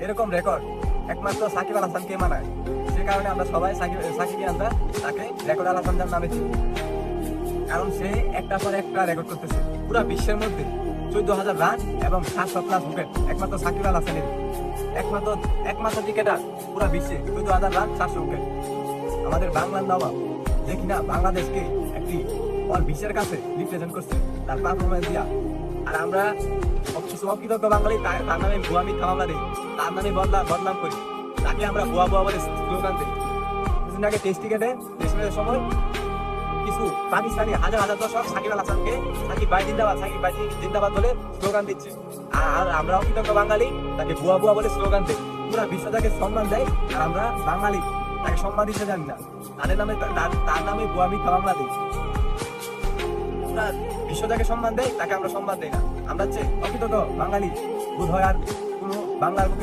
এরকম রেকর্ড একমাত্র সাকিব আল হাসানকে মানায়। সে কারণে আমরা সবাই সাকিবিয়ানরা তাকে রেকর্ড আল হাসান নামে চিনি। কারণ সে একটা পর একটা রেকর্ড করতেছে পুরো বিশ্বের মধ্যে। 14,000 রান এবং 700+ উইকেট একমাত্র সাকিব আল হাসানের। একমাত্র ক্রিকেটার পুরো বিশ্বে 14,000 রান 700 উইকেট। আমাদের বাংলার নবাব যে কিনা বাংলাদেশকে একটি বিশ্বের কাছে রিপ্রেজেন্ট করছে তার পারফরমেন্স দিয়া। আর আমরা কিছু অকৃতজ্ঞ বাঙালি তার নামে ভুয়া মিথ্যা মামলা দিই, তার নামে বদনাম করি, তাকে আমরা ভুয়া বলে স্লোগান দিই। কিছুদিন আগে টেস্ট ক্রিকেটে টেস্ট ম্যাচের সময় কিছু পাকিস্তানি হাজার দর্শক সাকিব আল হাসানকে সাকিব ভাই জিন্দাবাদ বলে স্লোগান দিচ্ছে। আর আমরা অকৃতজ্ঞ বাঙালি তাকে ভুয়া বলে স্লোগান দিই। পুরা বিশ্ব তাকে সম্মান দেয়, আর আমরা বাঙালি তাকে সম্মান দিতে জানি না। তার নামে ভুয়া মিথ্যা মামলা দিই। পুরা বিশ্ব তাকে সম্মান দেয়, তাকে আমরা সম্মান দেই না। আমরা হচ্ছে অকৃতজ্ঞ বাঙালি। বোধ হয় আর কোনো বাংলার